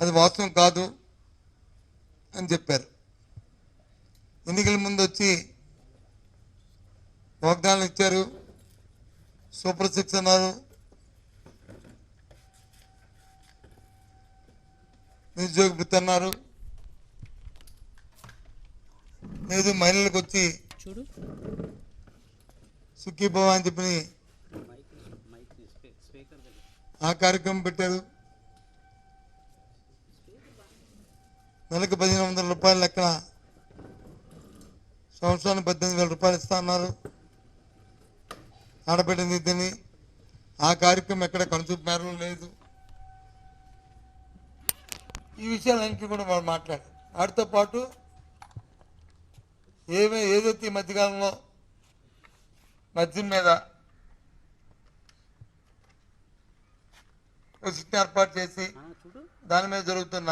అది వాస్తవం కాదు అని చెప్పారు. ఎన్నికల ముందు వచ్చి వాగ్దానాలు ఇచ్చారు, సూపర్ 6 అన్నారు, నిరుద్యోగ వృత్తి అన్నారు. లేదు మహిళలకు వచ్చి సుఖీభవ అని చెప్పి ఆ కార్యక్రమం పెట్టారు. నెలకు 1500 రూపాయల లెక్కన సంవత్సరానికి 18,000 రూపాయలు ఇస్తా అన్నారు. ఆడబిడ్డ నిధిని ఆ కార్యక్రమం ఎక్కడ కనుచూపు మేరలో లేదు. ఈ విషయాలన్నింటినీ కూడా మనం మాట్లాడారు. వాటితో పాటు ఏదైతే ఈ మధ్యకాలంలో మద్యం మీద సిట్ ఏర్పాటు చేసి దాని మీద జరుగుతున్న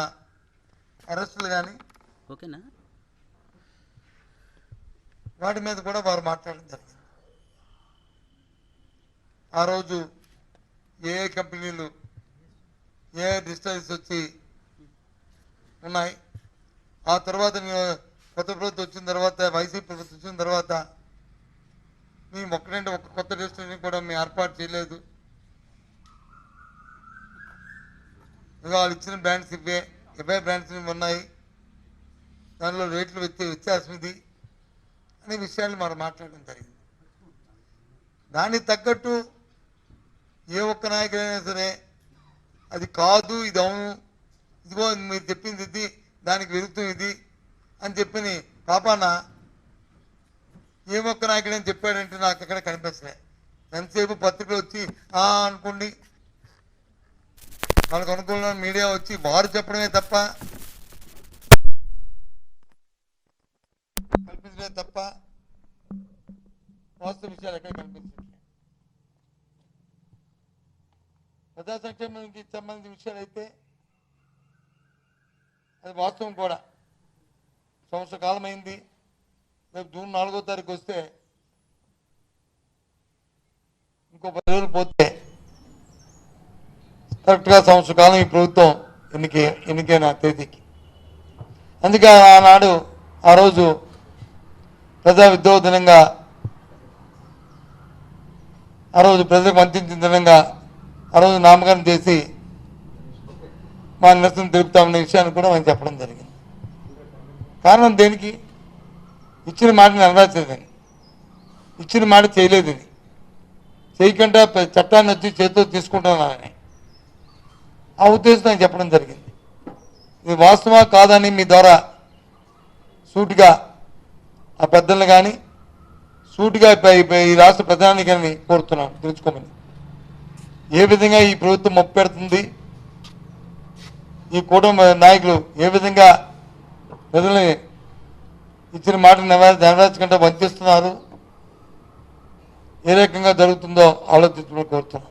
అరెస్టులు కానీ వాటి మీద కూడా వారు మాట్లాడడం జరిగింది. ఆ రోజు ఏ కంపెనీలు ఏ డిస్టరీస్ వచ్చి ఉన్నాయి, ఆ తర్వాత కొత్త ప్రభుత్వం వచ్చిన తర్వాత, వైసీపీ ప్రభుత్వం వచ్చిన తర్వాత మేము ఒక్క కొత్త డిస్టరీని కూడా మేము ఏర్పాటు చేయలేదు. ఇంకా వాళ్ళు ఇచ్చిన బ్రాండ్స్ ఇవే బ్రాండ్స్ ఉన్నాయి, దానిలో రేట్లు వ్యత్యాసం ఇది అనే విషయాన్ని మనం మాట్లాడడం జరిగింది. దానికి తగ్గట్టు ఏ ఒక్క నాయకుడైనా సరే అది కాదు, ఇది అవును, ఇదిగో మీరు చెప్పింది ఇది, దానికి విరుద్ధం ఇది అని చెప్పి పాపాన ఏ ఒక్క నాయకుడని చెప్పాడంటే నాకు ఎక్కడ కనిపించలే. ఎంతసేపు పత్రికలు వచ్చి అనుకోండి, మనకు అనుకూలమైన మీడియా వచ్చి వారు చెప్పడమే తప్ప కల్పించడమే తప్ప వాస్తవ విషయాలు ఎక్కడ కనిపించట్లేదు. ప్రజా సంక్షేమానికి సంబంధించిన విషయాలు అయితే అది వాస్తవం కూడా. సంవత్సర కాలం అయింది. రేపు జూన్ 4వ తారీఖు వస్తే ఇంకో 10 రోజులు పోతే కరెక్ట్గా సంవత్సర కాలం ఈ ప్రభుత్వం ఎన్నికైన తేదీకి. అందుకే ఆనాడు ఆ రోజు ప్రజా విద్రోహ దినంగా, ఆ రోజు ప్రజలకు అందించిన దినంగా ఆ రోజు నామకరణం చేసి మా నిరసన తెలుపుతామనే విషయాన్ని కూడా మనం చెప్పడం జరిగింది. కారణం దేనికి? ఇచ్చిన మాట నెరవేర్చలేదని, ఇచ్చిన మాట చేయలేదని, చేయకుండా చట్టాన్ని వచ్చి చేతితో తీసుకుంటున్నానని ఆ ఉద్దేశం నేను చెప్పడం జరిగింది. ఇది వాస్తవా కాదని మీ ద్వారా సూటిగా ఆ పెద్దలను కానీ సూటిగా ఈ రాష్ట్ర ప్రధానికాన్ని కోరుతున్నాను తెలుసుకోమని. ఏ విధంగా ఈ ప్రభుత్వం మొప్పెడుతుంది, ఈ కూటమి నాయకులు ఏ విధంగా ప్రజల్ని ఇచ్చిన మాట నెరవేర్చకుండా వంచిస్తున్నారు, ఏ రకంగా జరుగుతుందో ఆలోచించమని కోరుతున్నాను.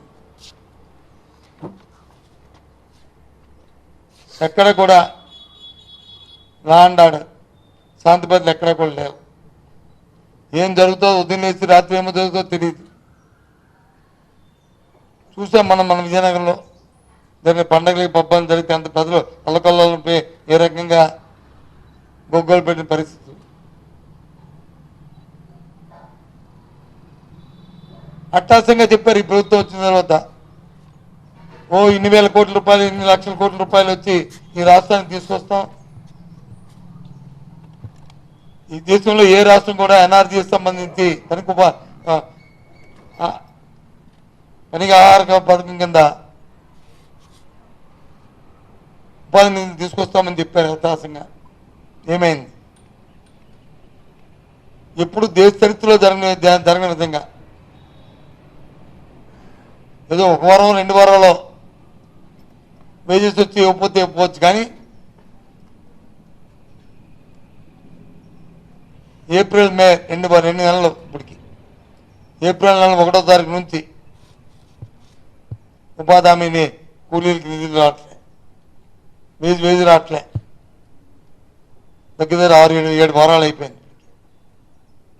ఎక్కడ కూడా లా అండ్ ఆర్డర్ శాంతి భద్రతలు ఎక్కడ కూడా లేవు. ఏం జరుగుతుందో ఉదయం వేసి రాత్రి ఏమో జరుగుతుందో తెలియదు. చూసాం మన విజయనగరంలో జరిగిన పండగలకి పబ్బాలు జరిగితే అంత ప్రజలు అల్లకల్లోపై ఏ రకంగా గొగ్గోలు పెట్టిన పరిస్థితి. అట్టాసంగా చెప్పారు ఈ ప్రభుత్వం వచ్చిన తర్వాత, ఇన్ని వేల కోట్ల రూపాయలు, ఇన్ని లక్షల కోట్ల రూపాయలు వచ్చి ఈ రాష్ట్రానికి తీసుకొస్తాం. ఈ దేశంలో ఏ రాష్ట్రం కూడా ఎన్ఆర్జీకి సంబంధించి పనికి ఆహార పథకం కింద ఉపాధిని తీసుకొస్తామని చెప్పారు అవకాశంగా. ఏమైంది? ఎప్పుడు దేశ చరిత్రలో జరగని విధంగా ఏదో 1 వారం 2 వారాల్లో వేజెస్ వచ్చి ఇవ్వకపోవచ్చు, కానీ ఏప్రిల్ మే 2 నెలలు ఇప్పటికి ఏప్రిల్ నెల 1వ తారీఖు నుంచి ఉపాధి హామీని కూలీలకి నిధులు రావట్లే, వేజు రావట్లే. దగ్గర 6-7 వారాలు అయిపోయింది.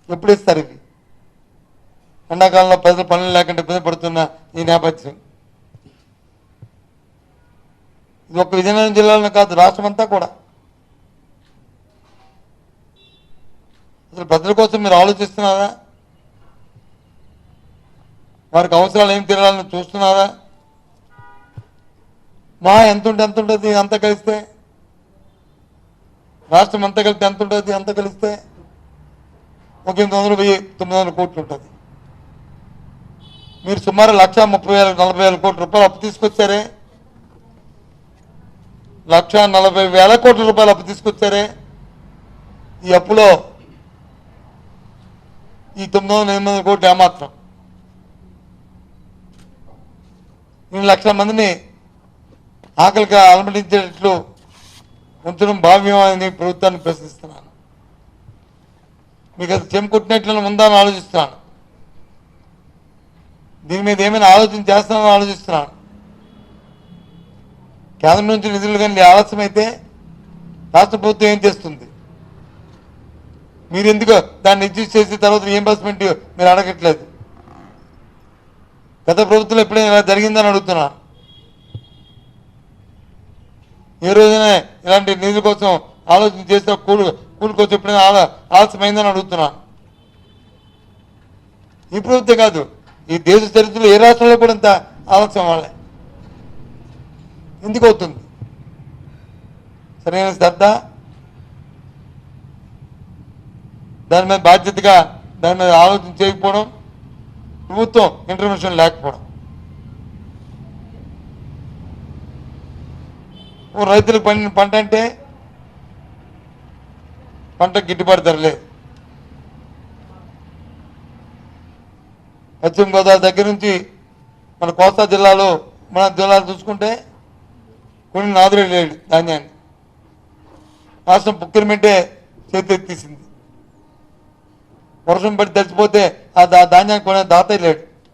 ఎప్పుడు ఇస్తారు ఇవి? ఎండాకాలంలో ప్రజలు పనులు లేకుండా ఇబ్బంది పడుతున్న ఈ నేపథ్యం ఇది ఒక్క విజయనగరం జిల్లాలో కాదు, రాష్ట్రం అంతా కూడా. అసలు ప్రజల కోసం మీరు ఆలోచిస్తున్నారా? వారికి అవసరాలు ఏం తీరాలని చూస్తున్నారా? మా ఎంత ఉంటుంది అంత కలిస్తే, రాష్ట్రం అంతా కలిపితే ఎంత ఉంటుంది అంత కలిస్తే ఒక 800-900 కోట్లు ఉంటుంది. మీరు సుమారు 1,30,000-40,000 కోట్ల రూపాయలు అప్పు తీసుకొచ్చారే, 1,40,000 కోట్ల రూపాయలు అప్పు తీసుకొచ్చారే. ఈ అప్పులో ఈ 900-800 కోట్లు ఏమాత్రం? 1,00,000 మందిని ఆకలిగా అలమటించేటట్లు ఉంచడం భావ్యమని ప్రభుత్వాన్ని ప్రశ్నిస్తున్నాను. మీకు అది చెంపుకుట్టినట్లు ఉందా అని ఆలోచిస్తున్నాను. దీని మీద ఏమైనా ఆలోచన చేస్తానని ఆలోచిస్తున్నాను. కేంద్రం నుంచి నిధులు కానీ ఆలస్యమైతే రాష్ట్ర ప్రభుత్వం ఏం చేస్తుంది? మీరు ఎందుకు దాన్ని అడ్జస్ట్ చేసి తర్వాత రీఎంబర్స్మెంట్ మీరు అడగట్లేదు? గత ప్రభుత్వంలో ఎప్పుడైనా ఇలా జరిగిందని అడుగుతున్నాను. ఏ రోజైనా ఇలాంటి నిధుల కోసం ఆలోచన చేస్తే కూలి కోసం ఎప్పుడైనా ఆలస్యమైందని అడుగుతున్నాను. ఈ ప్రభుత్వం కాదు, ఈ దేశ చరిత్రలో ఏ రాష్ట్రంలో కూడా ఇంత ఆలస్యం వాళ్ళే. ఎందుకు అవుతుంది? సరైన శ్రద్ధ, దాని మీద బాధ్యతగా దాని మీద ఆలోచన చేయకపోవడం, ప్రభుత్వం ఇంటర్వెన్షన్ లేకపోవడం. రైతులకు పండిన పంట అంటే పంట గిట్టుబాటు ధర లేదు. పశ్చిమ గోదావరి దగ్గర నుంచి మన కోస్తా జిల్లాలో మన జిల్లాలు చూసుకుంటే కొన్ని నాదురే లేడు ధాన్యాన్ని. రాష్ట్రం ప్రొక్యూర్మెంటే చేతి తీసింది. వర్షం పడి తడిచిపోతే ఆ ధాన్యాన్ని కొనే దాతే లేడు.